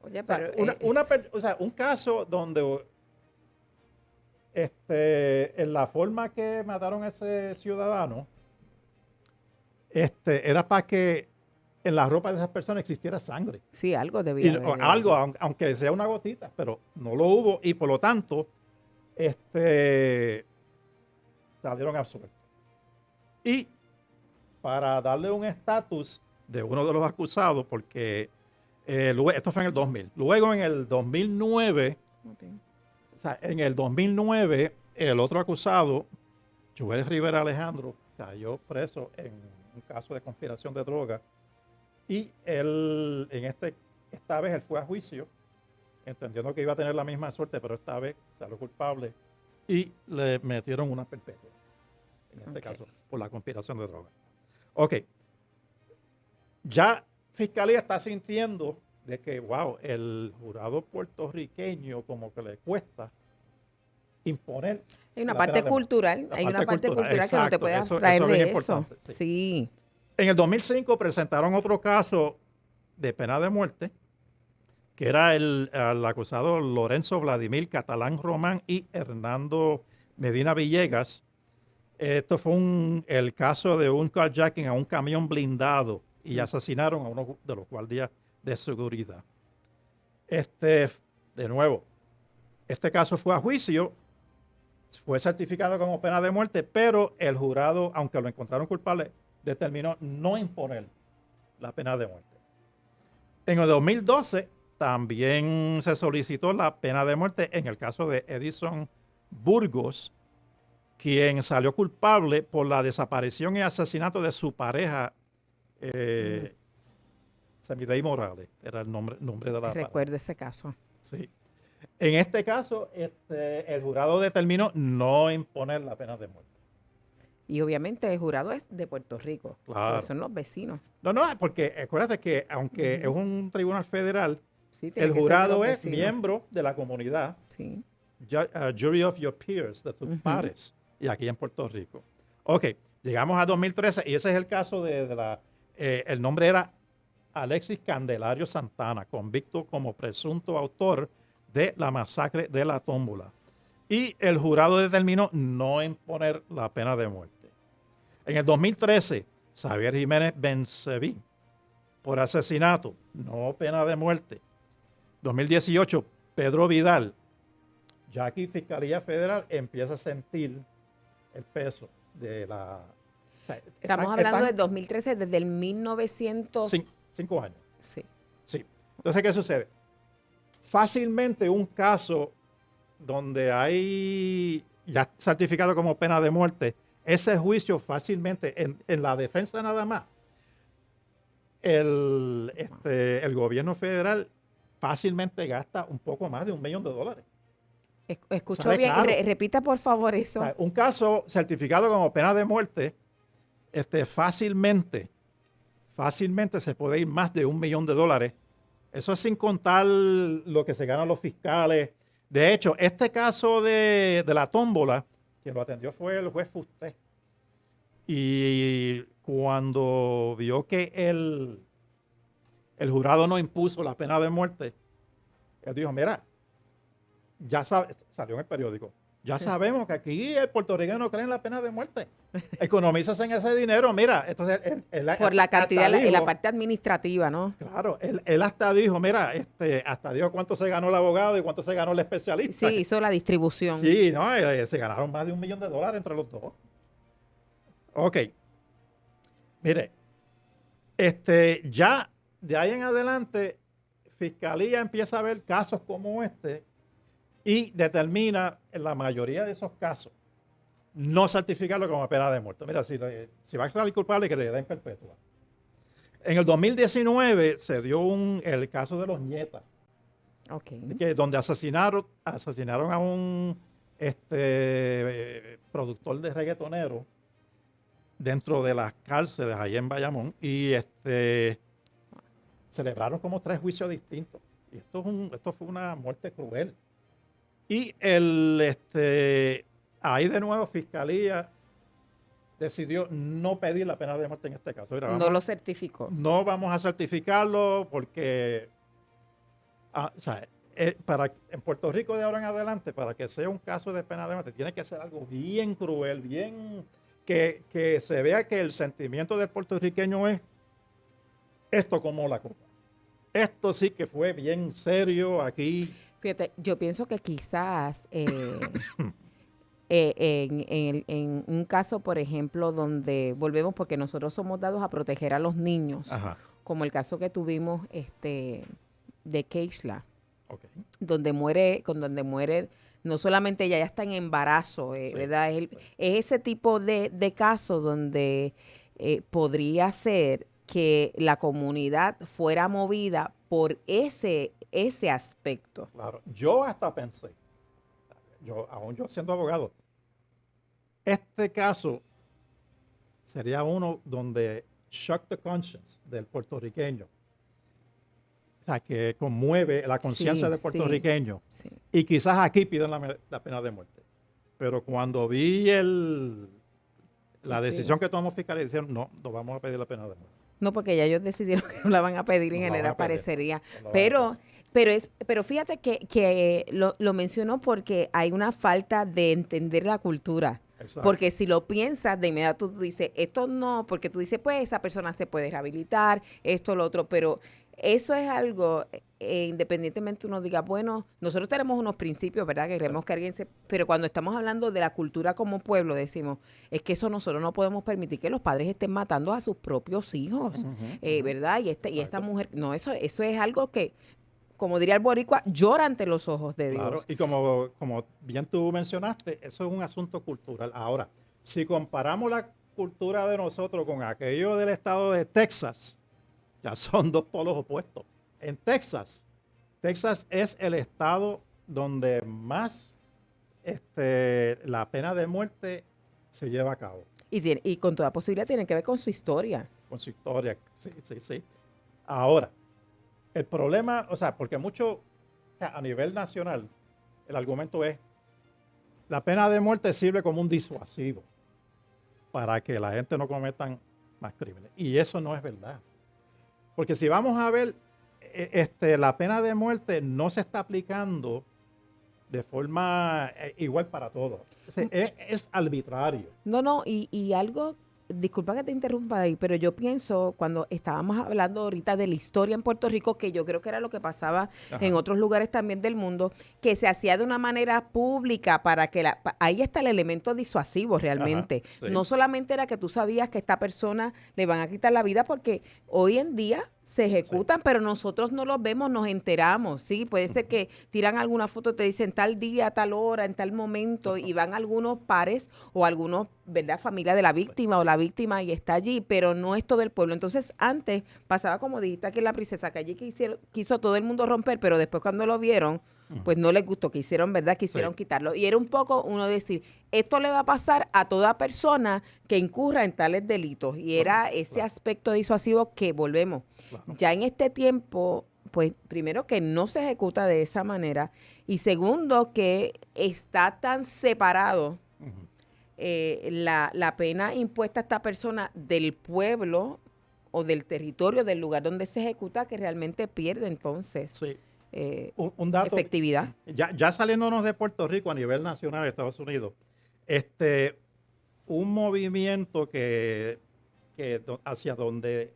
Oye, O sea, pero un caso donde en la forma que mataron a ese ciudadano, era para que en la ropa de esas personas existiera sangre. sí, algo debía haber. Algo, aunque sea una gotita, pero no lo hubo y por lo tanto salieron absueltos. Y para darle un estatus de uno de los acusados, porque esto fue en el 2000. Luego en el 2009, Okay. o sea, en el 2009, el otro acusado, Joel Rivera Alejandro, cayó preso en un caso de conspiración de drogas. Y él, esta vez él fue a juicio, entendiendo que iba a tener la misma suerte, pero esta vez salió culpable y le metieron una perpetua, en este caso, por la conspiración de drogas. Ok. Ya Fiscalía está sintiendo de que, wow, el jurado puertorriqueño como que le cuesta imponer. Hay una la parte pena de muerte. cultural, La hay una parte parte cultural, cultural que no te exacto, puedes eso abstraer es bien de eso. importante, Sí. En el 2005 presentaron otro caso de pena de muerte, que era el acusado Lorenzo Vladimir Catalán Román y Hernando Medina Villegas. Esto fue el caso de un carjacking a un camión blindado y asesinaron a uno de los guardias de seguridad. De nuevo, Este caso fue a juicio, fue certificado como pena de muerte, pero el jurado, aunque lo encontraron culpable, determinó no imponer la pena de muerte. En el 2012 también se solicitó la pena de muerte en el caso de Edison Burgos, quien salió culpable por la desaparición y asesinato de su pareja, Semiday Morales, era el nombre de la pareja. Recuerdo ese caso. Sí. En este caso, el jurado determinó no imponer la pena de muerte. Y obviamente el jurado es de Puerto Rico, Claro. porque son los vecinos. No, porque acuérdate que aunque es un tribunal federal, Sí, tiene el que ser de los jurado es vecinos. miembro de la comunidad, Sí. jury of your peers, de tus Ujú. pares, y aquí en Puerto Rico. Ok, llegamos a 2013 y ese es el caso el nombre era Alexis Candelario Santana, convicto como presunto autor de la masacre de la Tómbola. Y el jurado determinó no imponer la pena de muerte. En el 2013, Xavier Jiménez Benseví, por asesinato, no pena de muerte. 2018, Pedro Vidal. Ya aquí Fiscalía Federal empieza a sentir el peso de la... o sea, Estamos hablando de 2013, desde el 1900. 5 años. Sí. Sí. Entonces, ¿qué sucede? Fácilmente un caso donde hay ya certificado como pena de muerte, ese juicio fácilmente, en la defensa nada más, el gobierno federal fácilmente gasta un poco más de $1 millón. Escuchó Sale bien. caro. Repita, por favor, eso. O sea, un caso certificado como pena de muerte, fácilmente se puede ir más de $1 millón. Eso es sin contar lo que se ganan los fiscales. De hecho, este caso de la tómbola, quien lo atendió fue el juez Fusté. Y cuando vio que el jurado no impuso la pena de muerte, él dijo, mira, ya sabe, salió en el periódico, ya sabemos que aquí el puertorriqueño cree en la pena de muerte. Economízase en ese dinero. Mira, entonces Por la cantidad hasta en la dijo, parte administrativa, ¿no? claro, él hasta dijo, mira, hasta dijo cuánto se ganó el abogado y cuánto se ganó el especialista. Sí, hizo la distribución. Sí, no, se ganaron más de $1 millón entre los dos. Ok. Mire, ya de ahí en adelante, Fiscalía empieza a ver casos como este y determina en la mayoría de esos casos no certificarlo como pena de muerte. Mira, si va a salir culpable, que le den perpetua. En el 2019 se dio el caso de los Nietas, Ok. donde asesinaron a un productor de reggaetonero dentro de las cárceles allá en Bayamón y celebraron como 3 juicios distintos. Y esto fue una muerte cruel. Y ahí de nuevo Fiscalía decidió no pedir la pena de muerte en este caso. Mira, No lo certificó. no vamos a certificarlo porque o sea, en Puerto Rico de ahora en adelante, para que sea un caso de pena de muerte, tiene que ser algo bien cruel, bien que se vea que el sentimiento del puertorriqueño es esto como la copa. Esto sí que fue bien serio aquí. Fíjate, yo pienso que quizás en un caso, por ejemplo, donde volvemos porque nosotros somos dados a proteger a los niños, Ajá. como el caso que tuvimos de Keishla, Ok. donde muere no solamente ella ya está en embarazo, Sí, ¿verdad? Es ese tipo de caso donde podría ser que la comunidad fuera movida por ese aspecto. Claro. Yo hasta pensé, aún yo siendo abogado, este caso sería uno donde shock the conscience del puertorriqueño. O sea, que conmueve la conciencia Sí, del puertorriqueño. Sí. Y quizás aquí piden la pena de muerte. Pero cuando vi la decisión que tomó Fiscalía, dijeron, no vamos a pedir la pena de muerte. No, porque ya ellos decidieron que no la van a pedir en No la van general, a pedir. parecería. No la van a Pero fíjate que lo menciono porque hay una falta de entender la cultura. Exacto. Porque si lo piensas, de inmediato tú dices, esto no, porque tú dices, pues esa persona se puede rehabilitar, esto, lo otro, pero eso es algo independientemente uno diga, bueno, nosotros tenemos unos principios, ¿verdad? Que queremos que alguien se... Pero cuando estamos hablando de la cultura como pueblo, decimos, es que eso nosotros no podemos permitir que los padres estén matando a sus propios hijos, ¿verdad? Y esta mujer, no, eso es algo que, como diría el boricua, llora ante los ojos de Dios. Claro, y como bien tú mencionaste, eso es un asunto cultural. Ahora, si comparamos la cultura de nosotros con aquello del estado de Texas, ya son dos polos opuestos. En Texas es el estado donde más la pena de muerte se lleva a cabo. Y con toda posibilidad tiene que ver con su historia. Con su historia, sí. Ahora, el problema, o sea, porque a nivel nacional, el argumento es, la pena de muerte sirve como un disuasivo para que la gente no cometan más crímenes. Y eso no es verdad. Porque si vamos a ver, la pena de muerte no se está aplicando de forma igual para todos. Es arbitrario. No, y algo, disculpa que te interrumpa ahí, pero yo pienso, cuando estábamos hablando ahorita de la historia en Puerto Rico, que yo creo que era lo que pasaba en otros lugares también del mundo, que se hacía de una manera pública para que ahí está el elemento disuasivo realmente. Sí. No solamente era que tú sabías que a esta persona le van a quitar la vida, porque hoy en día se ejecutan, pero nosotros no los vemos, nos enteramos, ¿sí? Puede ser que tiran alguna foto, te dicen tal día, tal hora, en tal momento, y van algunos pares o algunos, ¿verdad? Familia de la víctima o la víctima y está allí, pero no es todo el pueblo. Entonces, antes pasaba como dijiste aquí en La Princesa, que allí quiso todo el mundo romper, pero después cuando lo vieron, pues no les gustó, quisieron quitarlo. Y era un poco uno decir, esto le va a pasar a toda persona que incurra en tales delitos. Y era ese aspecto disuasivo que volvemos. Claro. Ya en este tiempo, pues primero que no se ejecuta de esa manera y segundo que está tan separado la pena impuesta a esta persona del pueblo o del territorio, del lugar donde se ejecuta, que realmente pierde entonces. Sí. Un dato, efectividad. Ya saliéndonos de Puerto Rico a nivel nacional de Estados Unidos, un movimiento que hacia donde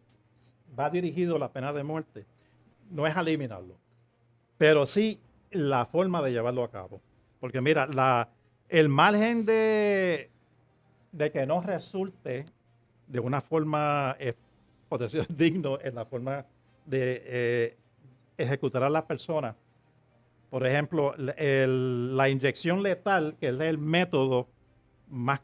va dirigido la pena de muerte no es eliminarlo, pero sí la forma de llevarlo a cabo. Porque mira, el margen de que no resulte de una forma, por decirlo digno, en la forma de ejecutar a las personas. Por ejemplo, la inyección letal, que es el método más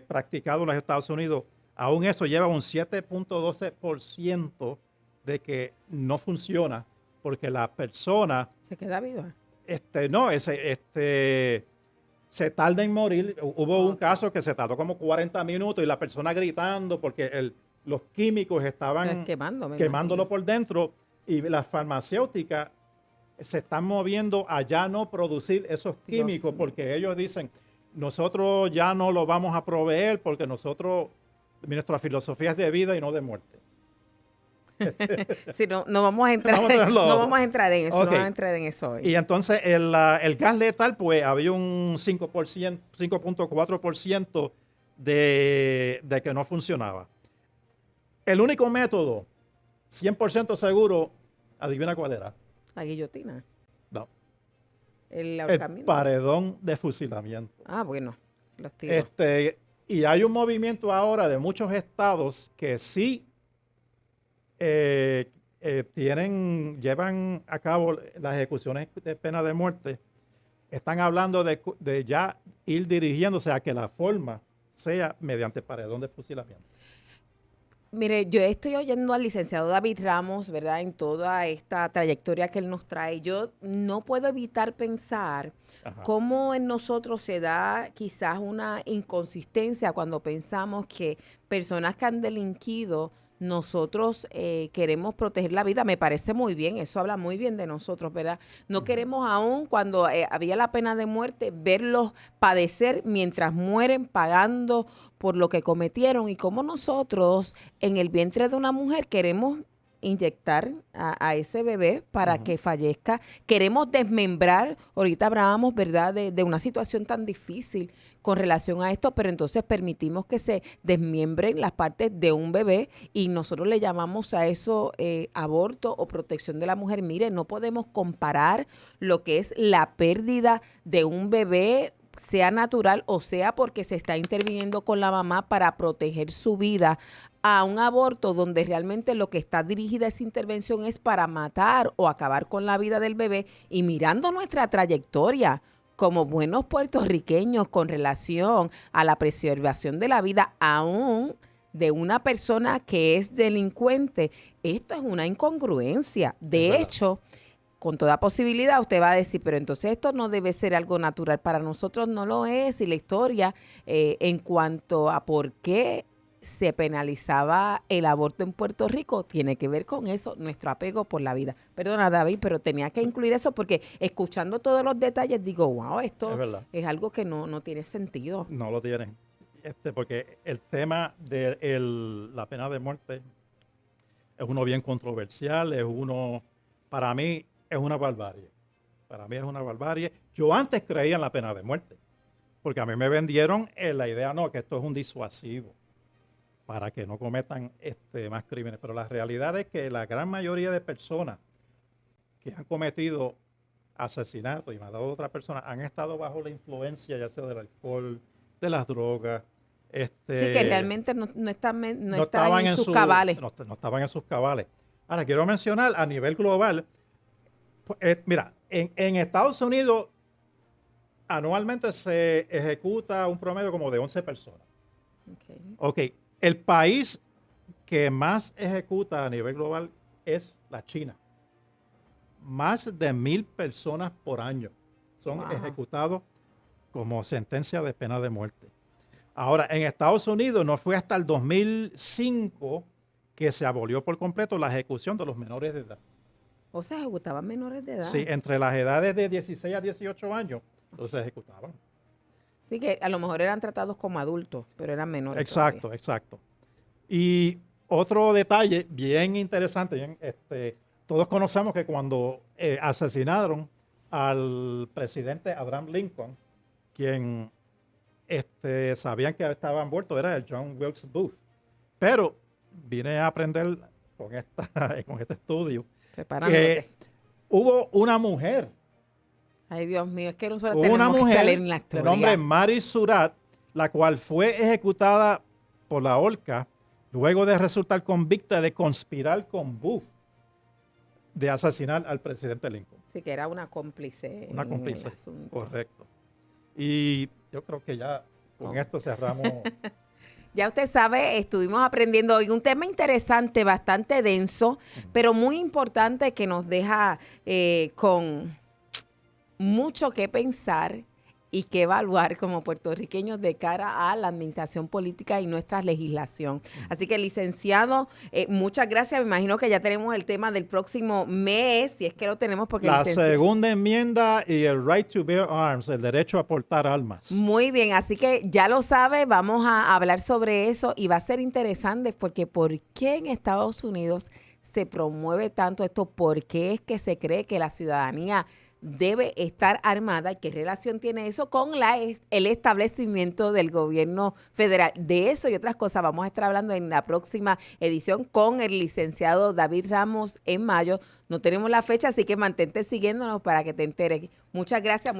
practicado en los Estados Unidos, aún eso lleva un 7.12% de que no funciona porque la persona se queda viva. Se tarda en morir. Hubo un caso que se tardó como 40 minutos y la persona gritando porque los químicos estaban quemándolo por dentro. Y las farmacéuticas se están moviendo a ya no producir esos químicos porque ellos dicen, nosotros ya no lo vamos a proveer porque nuestra filosofía es de vida y no de muerte. Sí, no vamos a entrar, no vamos a entrar en eso, okay. No vamos a entrar en eso hoy. Y entonces el gas letal, pues había un 5.4% de que no funcionaba. El único método 100% seguro, adivina cuál era. La guillotina. No. El paredón de fusilamiento. Ah, bueno, los tiros. Y hay un movimiento ahora de muchos estados que sí llevan a cabo las ejecuciones de pena de muerte. Están hablando de ya ir dirigiéndose a que la forma sea mediante paredón de fusilamiento. Mire, yo estoy oyendo al licenciado David Ramos, ¿verdad? En toda esta trayectoria que él nos trae. Yo no puedo evitar pensar cómo en nosotros se da quizás una inconsistencia cuando pensamos que personas que han delinquido, nosotros queremos proteger la vida. Me parece muy bien, eso habla muy bien de nosotros, ¿verdad? No queremos aún cuando había la pena de muerte verlos padecer mientras mueren pagando por lo que cometieron y como nosotros en el vientre de una mujer queremos inyectar a ese bebé para que fallezca. Queremos desmembrar, ahorita hablábamos, ¿verdad?, de una situación tan difícil con relación a esto, pero entonces permitimos que se desmiembren las partes de un bebé y nosotros le llamamos a eso aborto o protección de la mujer. Mire, no podemos comparar lo que es la pérdida de un bebé, sea natural o sea porque se está interviniendo con la mamá para proteger su vida, a un aborto donde realmente lo que está dirigida esa intervención es para matar o acabar con la vida del bebé. Y mirando nuestra trayectoria como buenos puertorriqueños con relación a la preservación de la vida aún de una persona que es delincuente, esto es una incongruencia. De hecho, con toda posibilidad usted va a decir, pero entonces esto no debe ser algo natural. Para nosotros no lo es, y la historia en cuanto a por qué se penalizaba el aborto en Puerto Rico tiene que ver con eso, nuestro apego por la vida. Perdona, David, pero tenía que incluir eso porque escuchando todos los detalles digo, wow, esto es algo que no tiene sentido. No lo tienen. Porque el tema de la pena de muerte es uno bien controversial, para mí es una barbarie. Para mí es una barbarie. Yo antes creía en la pena de muerte, porque a mí me vendieron la idea, que esto es un disuasivo para que no cometan más crímenes. Pero la realidad es que la gran mayoría de personas que han cometido asesinatos y matado a otras personas han estado bajo la influencia ya sea del alcohol, de las drogas. Sí, que realmente no estaban en sus cabales. No estaban en sus cabales. Ahora, quiero mencionar a nivel global, mira, en Estados Unidos anualmente se ejecuta un promedio como de 11 personas. Ok. El país que más ejecuta a nivel global es la China. Más de 1,000 personas por año son ejecutados como sentencia de pena de muerte. Ahora, en Estados Unidos no fue hasta el 2005 que se abolió por completo la ejecución de los menores de edad. ¿O se ejecutaban menores de edad? Sí, entre las edades de 16 a 18 años, se ejecutaban. Sí, que a lo mejor eran tratados como adultos, pero eran menores. Exacto. Y otro detalle bien interesante, todos conocemos que cuando asesinaron al presidente Abraham Lincoln, quien sabían que estaba muerto era el John Wilkes Booth. Pero vine a aprender con este estudio que hubo una mujer. Ay, Dios mío, es que nosotros Hubo una tenemos que mujer salir en la historia. de nombre Mary Surratt, la cual fue ejecutada por la horca luego de resultar convicta de conspirar con Booth de asesinar al presidente Lincoln. Sí, que era una cómplice. Una cómplice, correcto. Y yo creo que ya con esto cerramos. Ya usted sabe, estuvimos aprendiendo hoy un tema interesante, bastante denso, pero muy importante que nos deja con mucho que pensar y que evaluar como puertorriqueños de cara a la administración política y nuestra legislación. Así que, licenciado, muchas gracias. Me imagino que ya tenemos el tema del próximo mes, si es que lo tenemos, porque la segunda enmienda y el right to bear arms, el derecho a portar armas. Muy bien, así que ya lo sabe, vamos a hablar sobre eso y va a ser interesante porque ¿por qué en Estados Unidos se promueve tanto esto? ¿Por qué es que se cree que la ciudadanía debe estar armada y qué relación tiene eso con el establecimiento del gobierno federal? De eso y otras cosas vamos a estar hablando en la próxima edición con el licenciado David Ramos en mayo. No tenemos la fecha, así que mantente siguiéndonos para que te enteres. Muchas gracias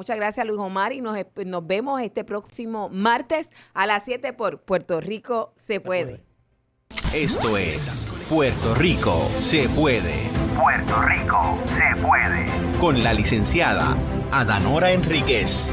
Luis Omar, y nos vemos este próximo martes a las 7 por Puerto Rico Se Puede. Esto es Puerto Rico Se Puede. Puerto Rico Se Puede. Con la licenciada Adanora Enríquez.